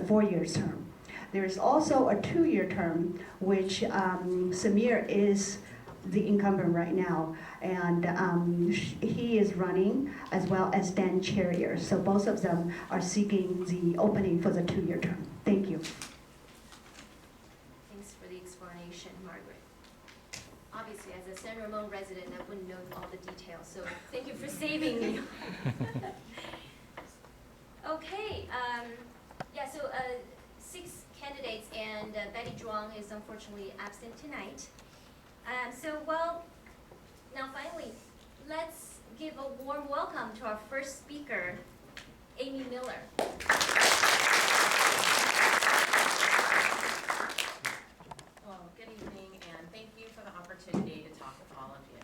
4-year term. There is also a 2-year term, which Samir is the incumbent right now, and he is running, as well as Dan Cherrier. So both of them are seeking the opening for the 2-year term. Thank you. Thanks for the explanation, Margaret. Obviously, as a San Ramon resident, I wouldn't know all the details, so thank you for saving me. Okay, yeah, so 6 candidates, and Betty Zhuang is unfortunately absent tonight. Well, now finally, let's give a warm welcome to our first speaker, Amy Miller. Well, good evening, and thank you for the opportunity to talk with all of you.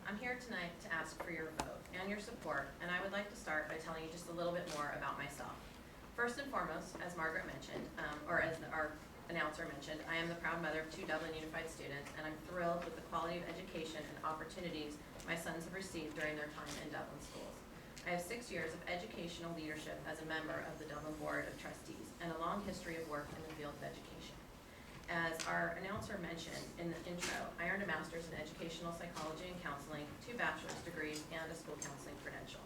I'm here tonight to ask for your vote and your support, and I would like to start by telling you just a little bit more about myself. First and foremost, as Margaret mentioned, or as our announcer mentioned, I am the proud mother of 2 Dublin Unified students, and I'm thrilled with the quality of education and opportunities my sons have received during their time in Dublin schools. I have 6 years of educational leadership as a member of the Dublin Board of Trustees and a long history of work in the field of education. As our announcer mentioned in the intro, I earned a master's in educational psychology and counseling, 2 bachelor's degrees, and a school counseling credential.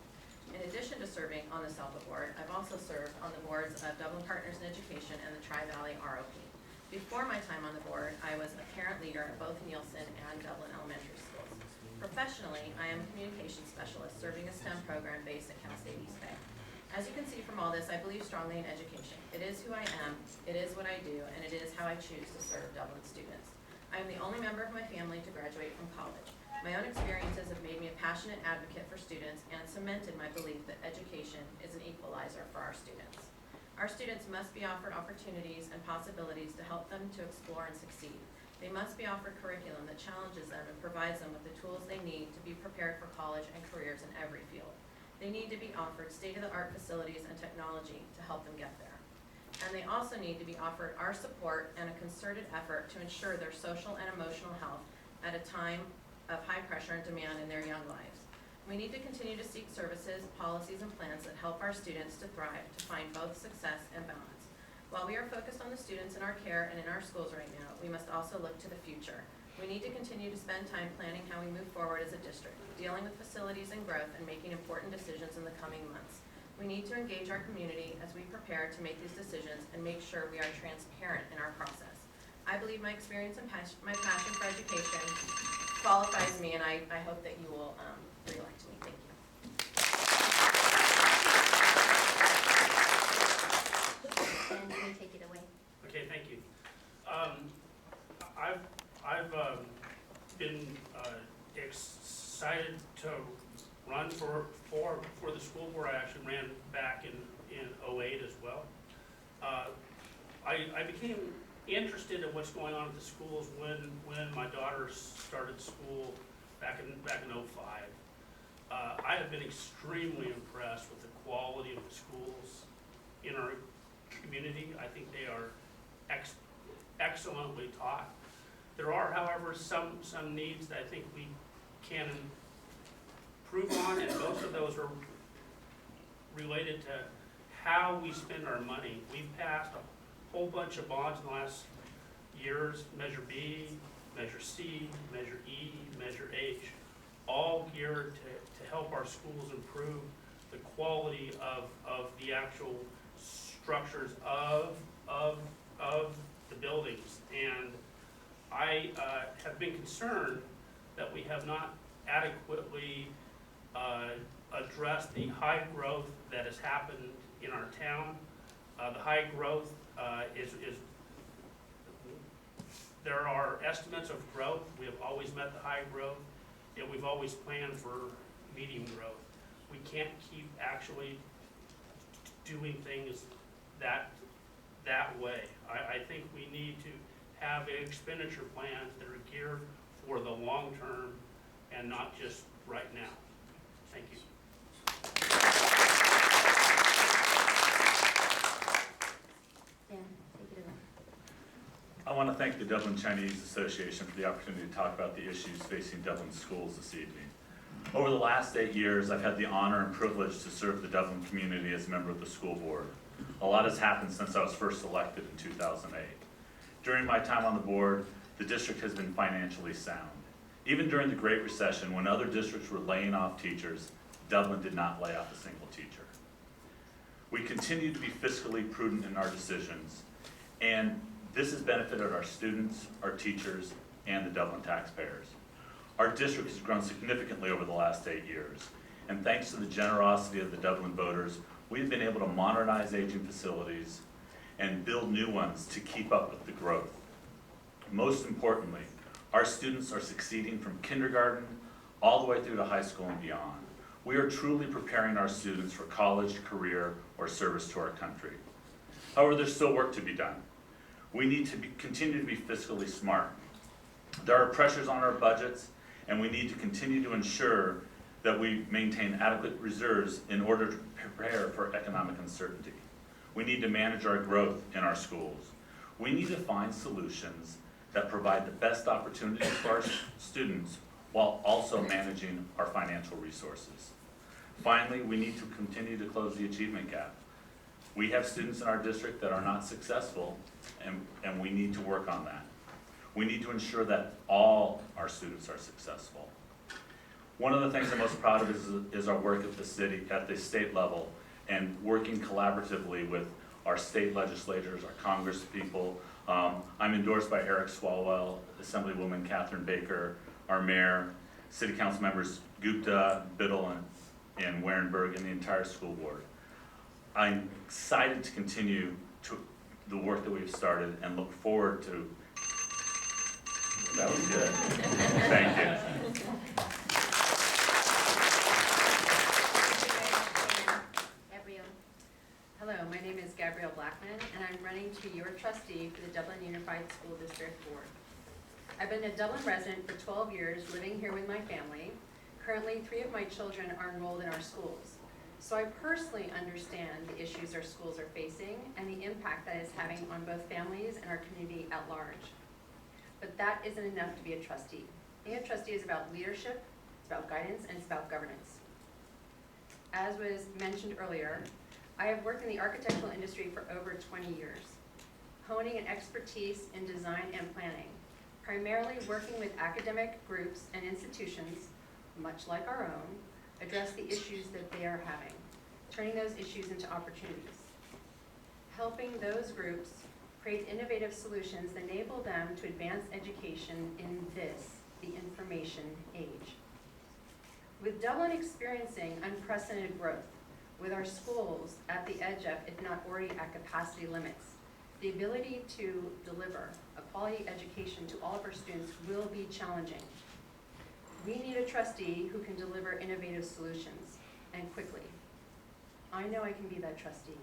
In addition to serving on the SELPA board, I've also served on the boards of Dublin Partners in Education and the Tri-Valley ROP. Before my time on the board, I was a parent leader at both Nielsen and Dublin elementary schools. Professionally, I am a communications specialist serving a STEM program based at Cal State East Bay. As you can see from all this, I believe strongly in education. It is who I am, it is what I do, and it is how I choose to serve Dublin students. I am the only member of my family to graduate from college. My own experiences have made me a passionate advocate for students and cemented my belief that education is an equalizer for our students. Our students must be offered opportunities and possibilities to help them to explore and succeed. They must be offered curriculum that challenges them and provides them with the tools they need to be prepared for college and careers in every field. They need to be offered state-of-the-art facilities and technology to help them get there. And they also need to be offered our support and a concerted effort to ensure their social and emotional health at a time of high pressure and demand in their young lives. We need to continue to seek services, policies, and plans that help our students to thrive, to find both success and balance. While we are focused on the students in our care and in our schools right now, we must also look to the future. We need to continue to spend time planning how we move forward as a district, dealing with facilities and growth, and making important decisions in the coming months. We need to engage our community as we prepare to make these decisions and make sure we are transparent in our process. I believe my experience and my passion for education qualifies me, and I hope that you will re-elect me. Thank you. And you may take it away. Okay, thank you. I've been excited to run for the school board. I actually ran back in 2008 as well. I became interested in what's going on at the schools when my daughter started school back in 2005. I have been extremely impressed with the quality of the schools in our community. I think they are excellently taught. There are, however, some needs that I think we can improve on, and most of those are related to how we spend our money. We've passed a whole bunch of bonds in the last years, Measure B, Measure C, Measure E, Measure H, all geared to help our schools improve the quality of the actual structures of the buildings. And I have been concerned that we have not adequately addressed the high growth that has happened in our town. The high growth is there are estimates of growth. We have always met the high growth, yet we've always planned for medium growth. We can't keep actually doing things that way. I think we need to have expenditure plans that are geared for the long term and not just right now. Thank you. Dan, take it away. I want to thank the Dublin Chinese Association for the opportunity to talk about the issues facing Dublin schools this evening. Over the last 8 years, I've had the honor and privilege to serve the Dublin community as a member of the school board. A lot has happened since I was first elected in 2008. During my time on the board, the district has been financially sound. Even during the Great Recession, when other districts were laying off teachers, Dublin did not lay off a single teacher. We continue to be fiscally prudent in our decisions, and this has benefited our students, our teachers, and the Dublin taxpayers. Our district has grown significantly over the last 8 years, and thanks to the generosity of the Dublin voters, we've been able to modernize aging facilities and build new ones to keep up with the growth. Most importantly, our students are succeeding from kindergarten all the way through to high school and beyond. We are truly preparing our students for college, career, or service to our country. However, there's still work to be done. We need to continue to be fiscally smart. There are pressures on our budgets, and we need to continue to ensure that we maintain adequate reserves in order to prepare for economic uncertainty. We need to manage our growth in our schools. We need to find solutions that provide the best opportunities for our students while also managing our financial resources. Finally, we need to continue to close the achievement gap. We have students in our district that are not successful, and we need to work on that. We need to ensure that all our students are successful. One of the things I'm most proud of is our work at the city, at the state level, and working collaboratively with our state legislators, our Congress people. I'm endorsed by Eric Swalwell, Assemblywoman Catherine Baker, our mayor, city council members Gupta, Biddle, and Warenberg, and the entire school board. I'm excited to continue the work that we've started and look forward to. That was good. Thank you. Gabrielle. Hello, my name is Gabrielle Blackman, and I'm running to your trustee for the Dublin Unified School District Board. I've been a Dublin resident for 12 years, living here with my family. Currently, 3 of my children are enrolled in our schools. So I personally understand the issues our schools are facing and the impact that it's having on both families and our community at large. But that isn't enough to be a trustee. Being a trustee is about leadership, it's about guidance, and it's about governance. As was mentioned earlier, I have worked in the architectural industry for over 20 years, honing an expertise in design and planning, primarily working with academic groups and institutions, much like our own, address the issues that they are having, turning those issues into opportunities, helping those groups create innovative solutions that enable them to advance education in this, the information age. With Dublin experiencing unprecedented growth, with our schools at the edge of, if not already at capacity limits, the ability to deliver a quality education to all of our students will be challenging. We need a trustee who can deliver innovative solutions, and quickly. I know I can be that trustee.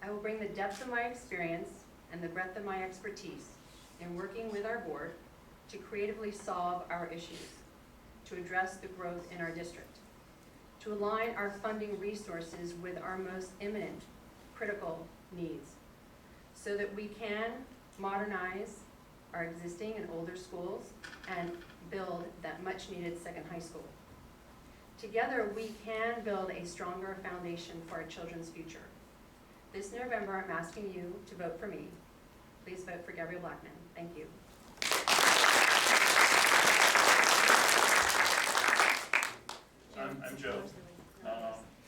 I will bring the depth of my experience and the breadth of my expertise in working with our board to creatively solve our issues, to address the growth in our district, to align our funding resources with our most imminent critical needs, so that we can modernize our existing and older schools and build that much needed second high school. Together, we can build a stronger foundation for our children's future. This November, I'm asking you to vote for me. Please vote for Gabrielle Blackman. Thank you. I'm Joe.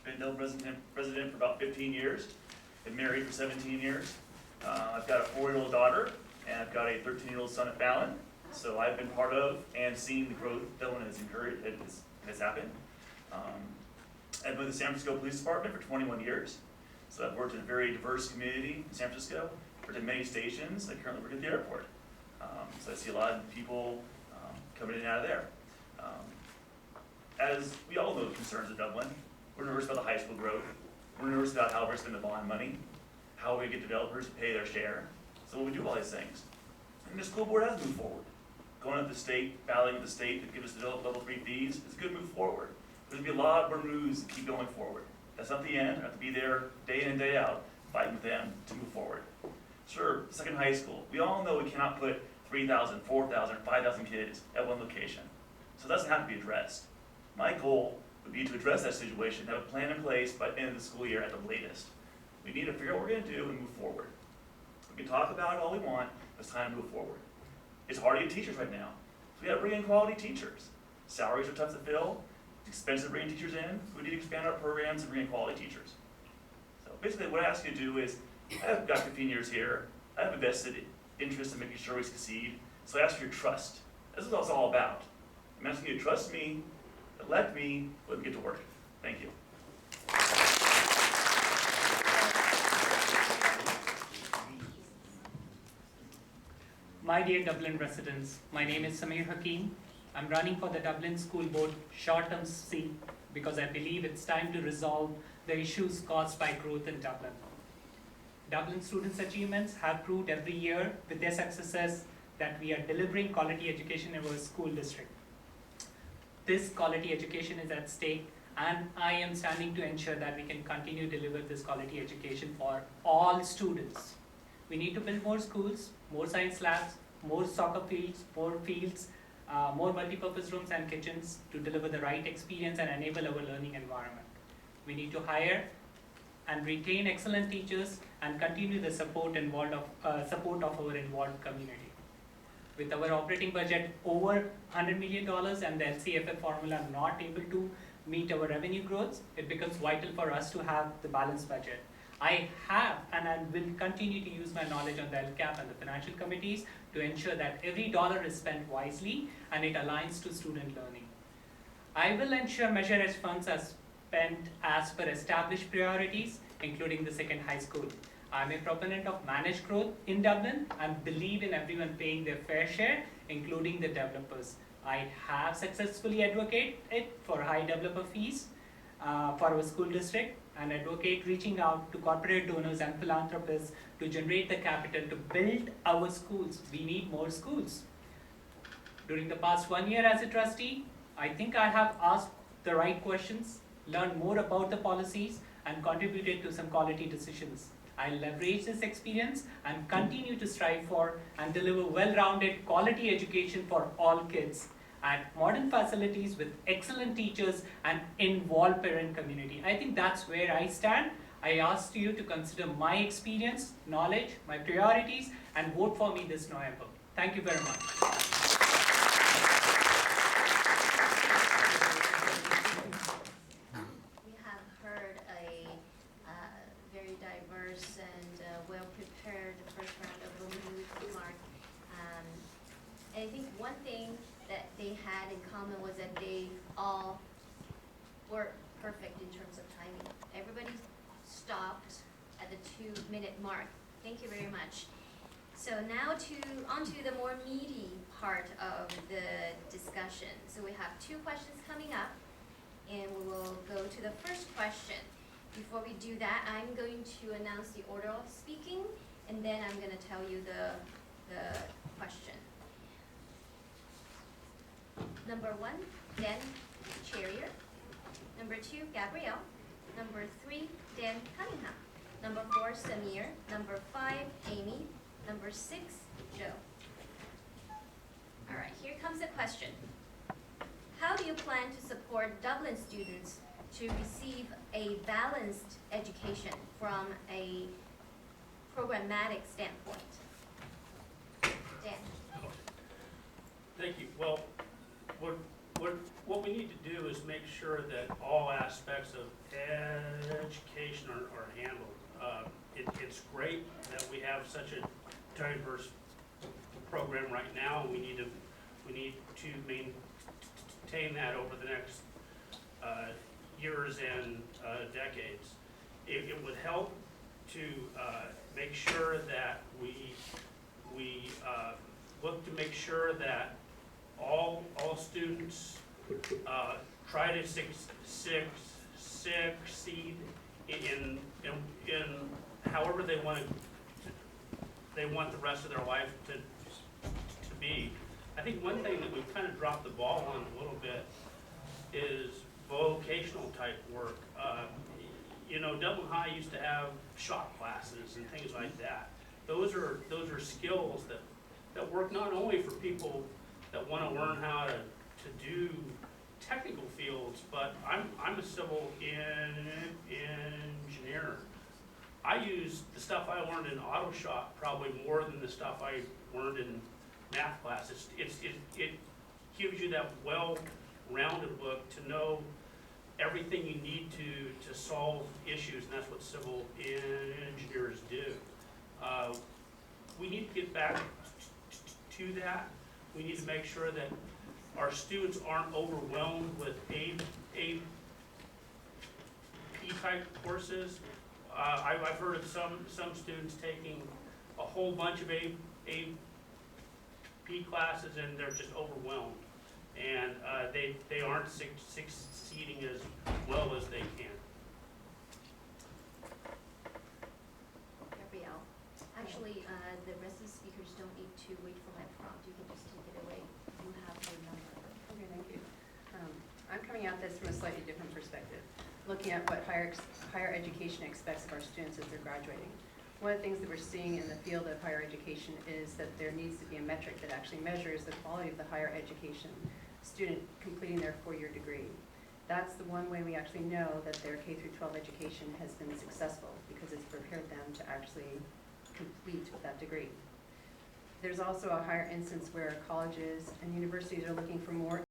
Been Dublin resident for about 15 years. Been married for 17 years. I've got a 4-year-old daughter, and I've got a 13-year-old son at Fallon. So I've been part of and seen the growth Dublin has happened. I've been with the San Francisco Police Department for 21 years. So I've worked in a very diverse community in San Francisco, worked in many stations. I currently work at the airport. So I see a lot of people coming in and out of there. As we all know the concerns of Dublin, we're nervous about the high school growth. We're nervous about how we're spending the bond money, how we get developers to pay their share. So we do all these things. And the school board has moved forward. Going up the state, battling with the state to give us the level 3 fees, it's a good move forward. There's gonna be a lot more moves to keep going forward. That's not the end. I have to be there day in and day out, fighting with them to move forward. Sure, second high school. We all know we cannot put 3,000, 4,000, 5,000 kids at one location. So that doesn't have to be addressed. My goal would be to address that situation, have a plan in place by the end of the school year at the latest. We need to figure out what we're gonna do and move forward. We can talk about it all we want, but it's time to move forward. It's hard to get teachers right now, so we gotta bring in quality teachers. Salaries are tough to fill, it's expensive to bring teachers in, we need to expand our programs and bring in quality teachers. So basically what I ask you to do is, I have got 15 years here, I have a vested interest in making sure we succeed, so I ask for your trust. This is what it's all about. I'm asking you to trust me, elect me, let me get to work. Thank you. My dear Dublin residents, my name is Samir Hakim. I'm running for the Dublin School Board short-term seat because I believe it's time to resolve the issues caused by growth in Dublin. Dublin students' achievements have proved every year with their successes that we are delivering quality education in our school district. This quality education is at stake, and I am standing to ensure that we can continue to deliver this quality education for all students. We need to build more schools, more science labs, more soccer fields, more multipurpose rooms and kitchens to deliver the right experience and enable our learning environment. We need to hire and retain excellent teachers and continue the support of our involved community. With our operating budget over $100 million and the LCFF formula not able to meet our revenue growth, it becomes vital for us to have the balanced budget. I have and I will continue to use my knowledge on the LCAP and the financial committees to ensure that every dollar is spent wisely and it aligns to student learning. I will ensure Measure H funds are spent as per established priorities, including the second high school. I'm a proponent of managed growth in Dublin and believe in everyone paying their fair share, including the developers. I have successfully advocated for high developer fees for our school district and advocate reaching out to corporate donors and philanthropists to generate the capital to build our schools. We need more schools. During the past 1 year as a trustee, I think I have asked the right questions, learned more about the policies, and contributed to some quality decisions. I leverage this experience and continue to strive for and deliver well-rounded quality education for all kids at modern facilities with excellent teachers and involved parent community. I think that's where I stand. I ask you to consider my experience, knowledge, my priorities, and vote for me this November. Thank you very much. We have heard a very diverse and well-prepared first round of review remarks. And I think one thing that they had in common was that they all were perfect in terms of timing. Everybody stopped at the 2-minute mark. Thank you very much. So now onto the more meaty part of the discussion. So we have 2 questions coming up, and we will go to the first question. Before we do that, I'm going to announce the order of speaking, and then I'm going to tell you the question. Number 1, Dan Charrier. Number 2, Gabrielle. Number 3, Dan Cunningham. Number 4, Samir. Number 5, Amy. Number 6, Joe. All right, here comes the question. How do you plan to support Dublin students to receive a balanced education from a programmatic standpoint? Dan. Thank you. Well, what we need to do is make sure that all aspects of education are handled. It's great that we have such a diverse program right now. We need to maintain that over the next years and decades. It would help to make sure that we look to make sure that all students try to succeed in however they want the rest of their life to be. I think one thing that we've kind of dropped the ball on a little bit is vocational type work. Dublin High used to have shop classes and things like that. Those are skills that work not only for people that want to learn how to do technical fields, but I'm a civil engineer. I use the stuff I learned in auto shop probably more than the stuff I learned in math classes. It gives you that well-rounded look to know everything you need to solve issues, and that's what civil engineers do. We need to get back to that. We need to make sure that our students aren't overwhelmed with AP-type courses. I've heard of some students taking a whole bunch of AP classes and they're just overwhelmed. And they aren't succeeding as well as they can. Gabrielle, actually, the rest of the speakers don't need to wait for my prompt. You can just take it away. You have your number. Okay, thank you. I'm coming at this from a slightly different perspective, looking at what higher education expects of our students as they're graduating. One of the things that we're seeing in the field of higher education is that there needs to be a metric that actually measures the quality of the higher education student completing their four-year degree. That's the one way we actually know that their K through 12 education has been successful, because it's prepared them to actually complete that degree. There's also a higher instance where colleges and universities are looking for more